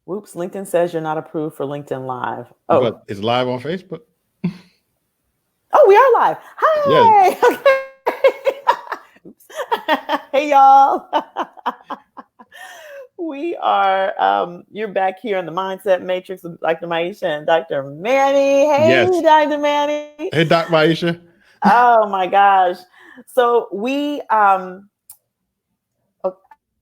Whoops, LinkedIn says you're not approved for LinkedIn Live. Oh, But it's live on Facebook. oh, we are live. Yeah. Hi. Okay. Oops. Hey, y'all. We are, you're back here in the Mindset Matrix with Dr. Maisha and Dr. Manny. Hey, Yes. Dr. Manny. Hey, Doc Maisha. Oh my gosh. So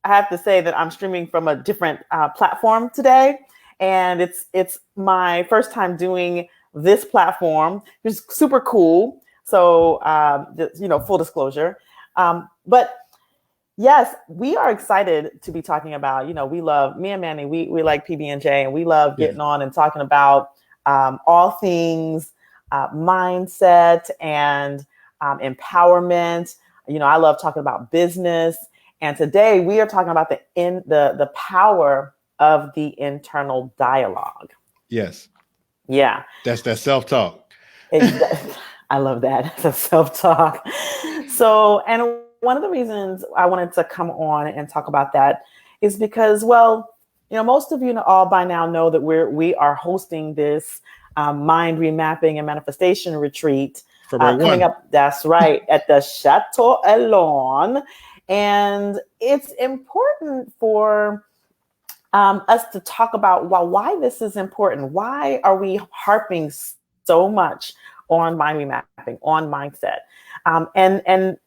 I have to say that I'm streaming from a different platform today, and it's my first time doing this platform, which is super cool. So full disclosure, but yes, we are excited to be talking about. We love me and Manny. We like PB and J, and we love Yeah. getting on and talking about all things mindset and empowerment. I love talking about business. And today we are talking about the power of the internal dialogue. Yes. Yeah. That's that self-talk. Exactly. I love that. The self-talk. So, and one of the reasons I wanted to come on and talk about that is because, well, most of you all by now know that we are hosting this mind remapping and manifestation retreat February coming 1. up. That's right, at the Chateau Elon. And it's important for us to talk about why this is important. Why are we harping so much on mind remapping, on mindset? And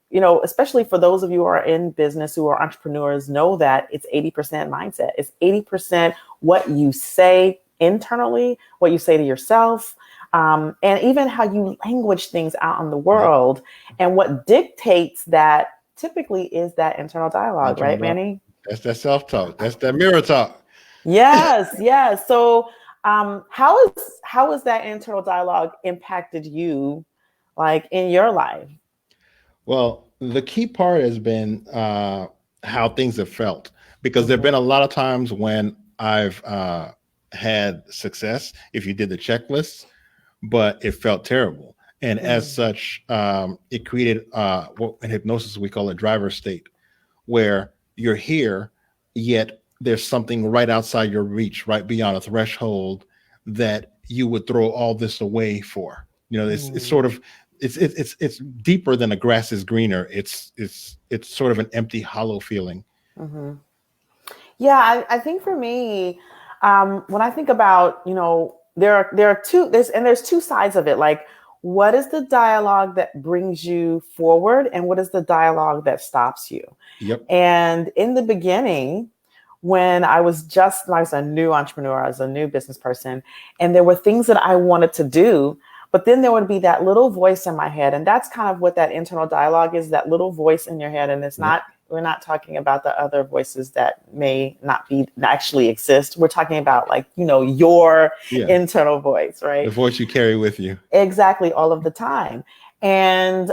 especially for those of you who are in business, who are entrepreneurs, know that it's 80% mindset. It's 80% what you say internally, what you say to yourself, and even how you language things out in the Yep. world. And what dictates that typically is that internal dialogue, Internal right, dialogue. Manny? That's that self-talk. That's that mirror talk. Yes, yes. So, how is that internal dialogue impacted you, like in your life? Well, the key part has been how things have felt, because there have Mm-hmm. been a lot of times when I've had success if you did the checklists, but it felt terrible. And as such, it created what in hypnosis we call a driver state, where you're here, yet there's something right outside your reach, right beyond a threshold that you would throw all this away for. It's Mm-hmm. sort of it's deeper than a grass is greener. It's sort of an empty, hollow feeling. Mm-hmm. Yeah, I think for me, when I think about, there's two sides of it. Like, what is the dialogue that brings you forward, and what is the dialogue that stops you? Yep. And in the beginning, when I was a new entrepreneur, I was a new business person, and there were things that I wanted to do, but then there would be that little voice in my head. And that's kind of what that internal dialogue is, that little voice in your head. And Yep. we're not talking about the other voices that may not be actually exist. We're talking about, like, your Yeah. internal voice, The right? voice you carry with you. Exactly, all of the time. And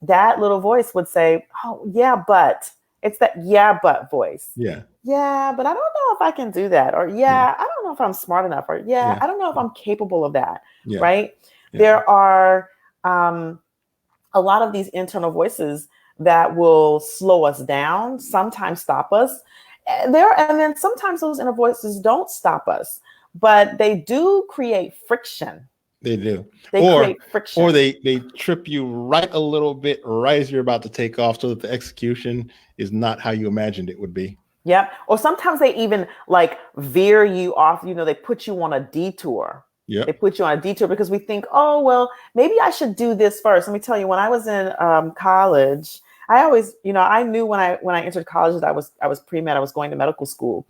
that little voice would say, oh, yeah, but it's that yeah, but voice. Yeah. Yeah, but I don't know if I can do that. Or Yeah. yeah, I don't know if I'm smart enough. Or yeah, Yeah. I don't know if I'm capable of that. Yeah. Right. Yeah. There are a lot of these internal voices that will slow us down, sometimes stop us. And then sometimes those inner voices don't stop us, but they do create friction. They do. They Or create or friction. they trip you right a little bit right as you're about to take off, so that the execution is not how you imagined it would be. Yep. Or sometimes they even like veer you off, they put you on a detour. They Yep. put you on a detour because we think, oh, well, maybe I should do this first. Let me tell you, when I was in college, I always, I knew when I entered college that I was pre-med, I was going to medical school.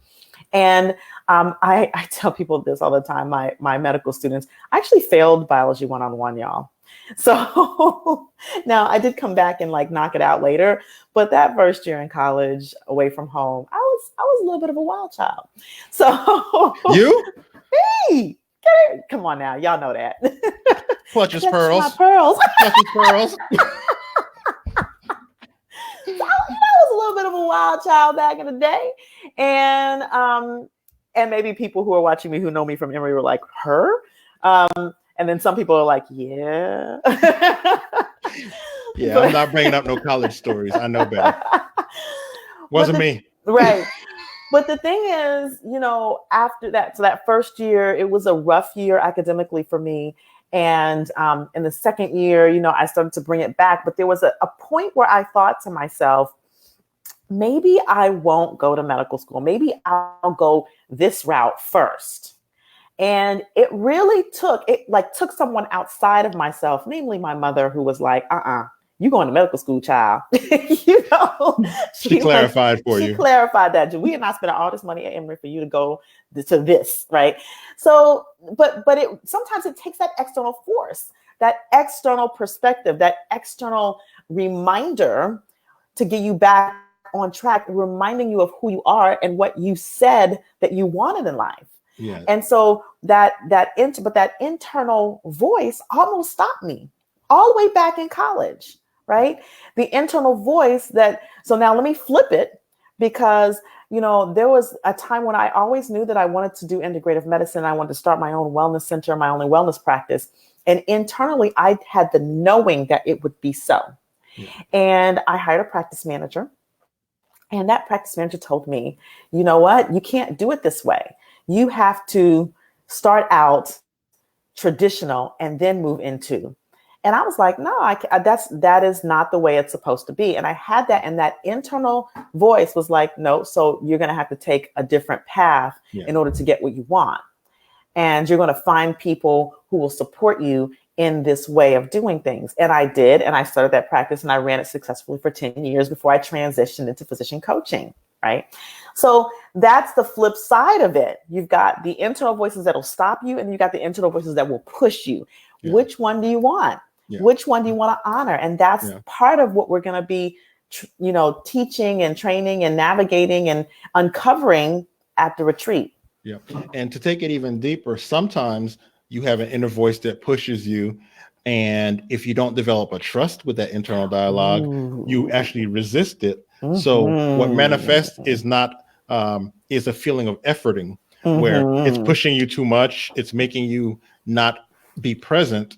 And I tell people this all the time, my medical students. I actually failed biology 1-on-1, y'all. So now I did come back and like knock it out later, but that first year in college, away from home, I was a little bit of a wild child. So You hey, come on now, y'all know that. clutch his Clutch my pearls. pearls. Clutch his pearls. So, I was a little bit of a wild child back in the day, and maybe people who are watching me who know me from Emory were like, her. And then some people are like, yeah. Yeah, I'm But not bringing up no college stories. I know better. Wasn't me. right. But the thing is, after that, so that first year, it was a rough year academically for me. And in the second year, I started to bring it back. But there was a point where I thought to myself, maybe I won't go to medical school. Maybe I'll go this route first. And it really took someone outside of myself, namely my mother, who was like, you going to medical school, child. She clarified for you. She clarified that we are not spending all this money at Emory for you to go to this, right? So, but sometimes it takes that external force, that external perspective, that external reminder to get you back on track, reminding you of who you are and what you said that you wanted in life. Yeah. And so that internal voice almost stopped me all the way back in college, right? The internal voice so now let me flip it, because, there was a time when I always knew that I wanted to do integrative medicine. I wanted to start my own wellness center, my own wellness practice. And internally, I had the knowing that it would be so. Yeah. And I hired a practice manager. And that practice manager told me, you know what? You can't do it this way. You have to start out traditional and then move into. And I was like, no, that is not the way it's supposed to be. And I had that, and that internal voice was like, no, so you're going to have to take a different path in order to get what you want. And you're going to find people who will support you in this way of doing things. And I did. And I started that practice, and I ran it successfully for 10 years before I transitioned into physician coaching. Right. So that's the flip side of it. You've got the internal voices that'll stop you, and you got the internal voices that will push you. Yeah. Which one do you want? Yeah. Which one do you want to honor? And that's part of what we're going to be, teaching and training and navigating and uncovering at the retreat. Yeah. And to take it even deeper, sometimes you have an inner voice that pushes you. And if you don't develop a trust with that internal dialogue, you actually resist it. Mm-hmm. So what manifests is not is a feeling of efforting, where it's pushing you too much. It's making you not be present.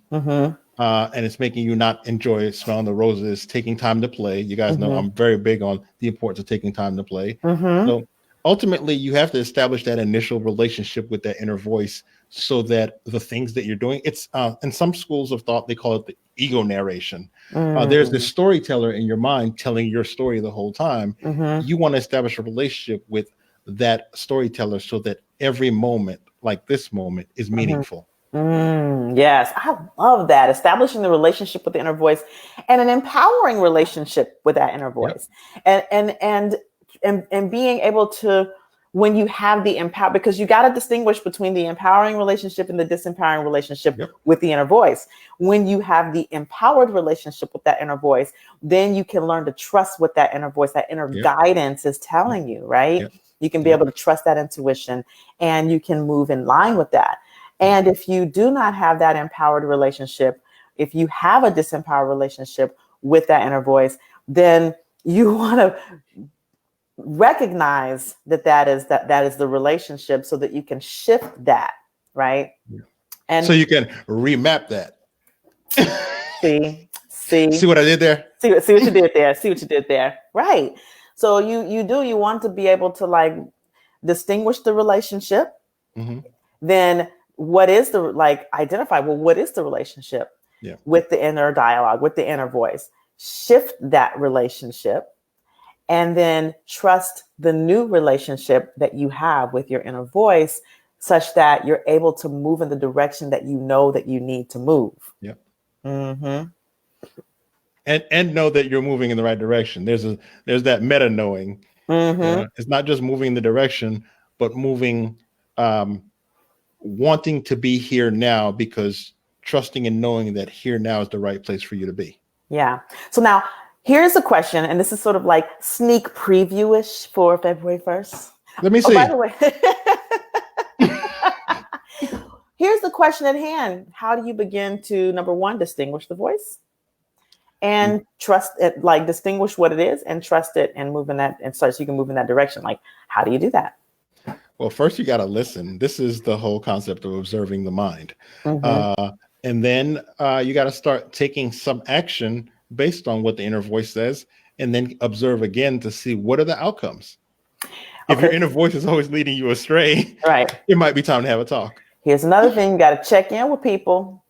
And it's making you not enjoy smelling the roses, taking time to play. You guys know I'm very big on the importance of taking time to play. So ultimately, you have to establish that initial relationship with that inner voice, so that the things that you're doing, it's in some schools of thought, they call it the ego narration. There's this storyteller in your mind telling your story the whole time. You want to establish a relationship with that storyteller so that every moment, like this moment, is meaningful. Yes, I love that. Establishing the relationship with the inner voice, and an empowering relationship with that inner voice. And being able to, when you have the empower, because you got to distinguish between the empowering relationship and the disempowering relationship with the inner voice. When you have the empowered relationship with that inner voice, then you can learn to trust what that inner voice, that inner guidance is telling you, right? You can be able to trust that intuition, and you can move in line with that. And if you do not have that empowered relationship, if you have a disempowered relationship with that inner voice, then you want to recognize that is the relationship, so that you can shift that, right? And so you can remap that. See what I did there? See what you did there. See what you did there. Right. So you want to be able to like distinguish the relationship. Then what is identify, well, what is the relationship with the inner dialogue, with the inner voice? Shift that relationship, and then trust the new relationship that you have with your inner voice, such that you're able to move in the direction that you know that you need to move. And know that you're moving in the right direction. There's that meta knowing. It's not just moving in the direction, but moving, wanting to be here now, because trusting and knowing that here now is the right place for you to be. Yeah. So now here's a question, and this is sort of like sneak preview-ish for February 1st. Let me see. By the way, here's the question at hand. How do you begin to, number one, distinguish the voice and trust it, like distinguish what it is and trust it and move in that, and so you can move in that direction? Like, how do you do that? Well, first you got to listen. This is the whole concept of observing the mind. And then you got to start taking some action based on what the inner voice says, and then observe again to see what are the outcomes. if your inner voice is always leading you astray, Right. it might be time to have a talk. Here's another thing. You got to check in with people,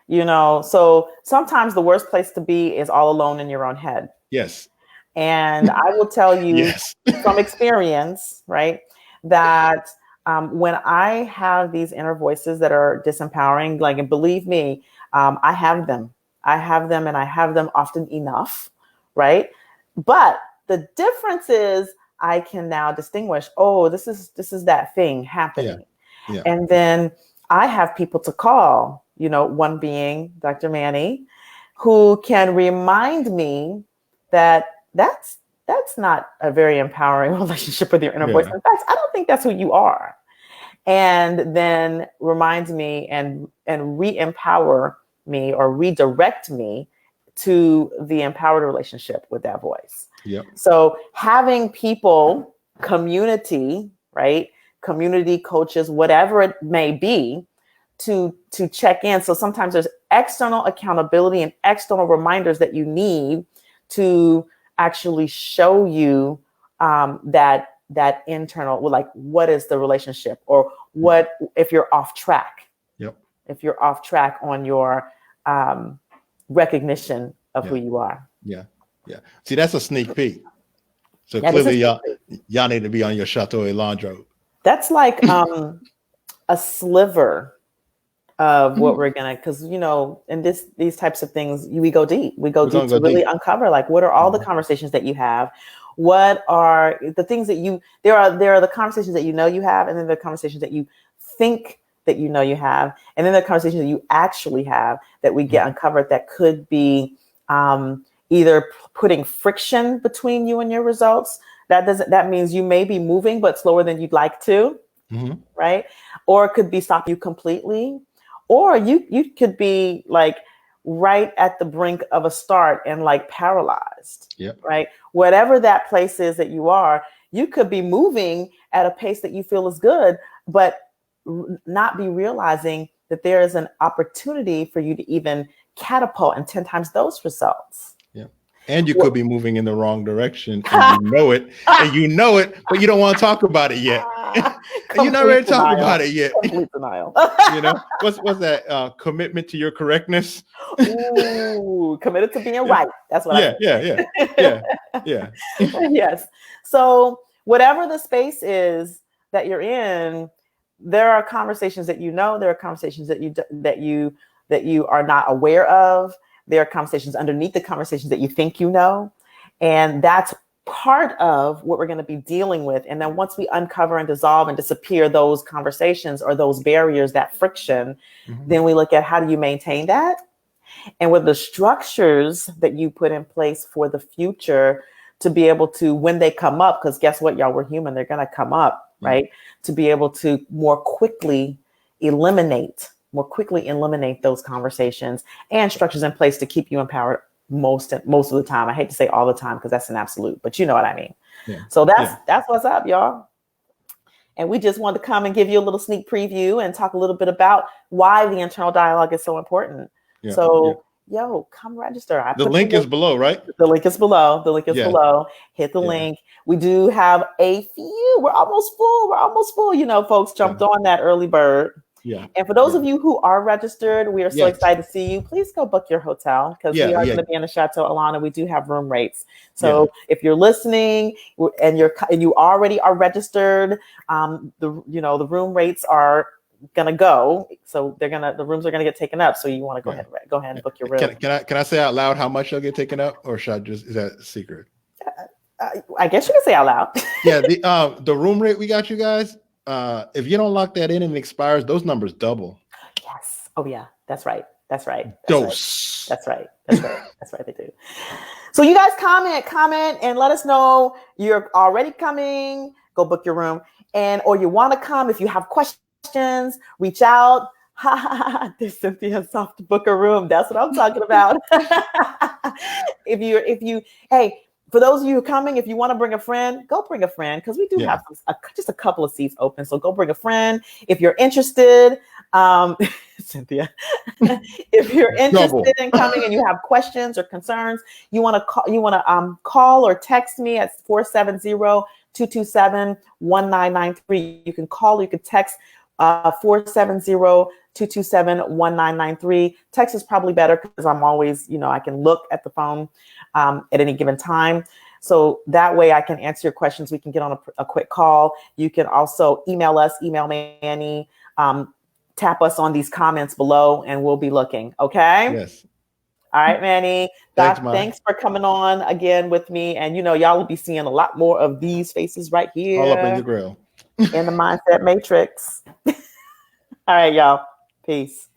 so sometimes the worst place to be is all alone in your own head. Yes. And I will tell you Yes. from experience, right, that when I have these inner voices that are disempowering, like, and believe me, I have them. I have them, and I have them often enough, right? But the difference is I can now distinguish, oh, this is that thing happening. Yeah. And then I have people to call, one being Dr. Manny, who can remind me that that's not a very empowering relationship with your inner voice. In fact, I don't think that's who you are. And then reminds me and re-empower me or redirect me to the empowered relationship with that voice. Yep. So having people, community, right? Community coaches, whatever it may be, to check in. So sometimes there's external accountability and external reminders that you need to actually show you that internal, like, what is the relationship, or what if you're off track. Yep. If you're off track on your recognition of who you are. Yeah. See, that's a sneak peek. So That clearly y'all need to be on your Chateau Elandro. That's like a sliver of what we're gonna, because in these types of things, we go deep. We go deep to really uncover, like, what are all the conversations that you have? What are the things that there are the conversations that you have, and then the conversations that you think that you have, and then the conversations that you actually have that we get uncovered that could be either putting friction between you and your results. That means you may be moving but slower than you'd like to, right? Or it could be stopping you completely, or you could be like right at the brink of a start and like paralyzed, right? Whatever that place is that you are, you could be moving at a pace that you feel is good, but not be realizing that there is an opportunity for you to even catapult and 10 times those results. And you could be moving in the wrong direction, and you know it, but you don't want to talk about it yet. You're not ready to talk about it yet. Complete denial. What's that? Commitment to your correctness. Ooh, committed to being right. That's what I mean. Yeah. Yes. So whatever the space is that you're in, there are conversations that there are conversations that you are not aware of. There are conversations underneath the conversations that you think you know. And that's part of what we're going to be dealing with. And then once we uncover and dissolve and disappear those conversations or those barriers, that friction, then we look at how do you maintain that? And with the structures that you put in place for the future to be able to, when they come up, because guess what, y'all, we're human, they're going to come up, right? To be able to more quickly eliminate those conversations and structures in place to keep you empowered most of the time. I hate to say all the time because that's an absolute, but you know what I mean. So that's what's up, y'all. And we just wanted to come and give you a little sneak preview and talk a little bit about why the internal dialogue is so important. Yo, come register. The link is below, right? The link is below. Below. Hit the link. We do have a few. We're almost full. Folks jumped on that early bird. Yeah. And for those of you who are registered, we are so excited to see you. Please go book your hotel because we are going to be in the Chateau Elan, and we do have room rates. So if you're listening and you already are registered, the room rates are gonna go. So the rooms are gonna get taken up. So you want to go ahead and book your room. Can I say out loud how much they'll get taken up, or is that a secret? I guess you can say out loud. The room rate we got, you guys. If you don't lock that in and it expires, those numbers double. Yes. Oh yeah. That's right. Dose. That's right. They do. So you guys comment and let us know you're already coming. Go book your room, or you want to come. If you have questions, reach out. There's Cynthia Soft to book a room. That's what I'm talking about. Hey, for those of you who are coming, if you want to bring a friend, go bring a friend because we do have just a couple of seats open. So go bring a friend. If you're interested, Cynthia, if you're interested in coming and you have questions or concerns, you want to call or text me at 470-227-1993. You can call, you can text 470-227-1993. Text is probably better because I'm always, I can look at the phone at any given time. So that way I can answer your questions. We can get on a quick call. You can also email us, email Manny, tap us on these comments below, and we'll be looking. Okay. Yes. All right, Manny. Thanks, Doc, thanks for coming on again with me. And, y'all will be seeing a lot more of these faces right here. All up in your grill. In the Mindset Matrix. All right, y'all. Peace.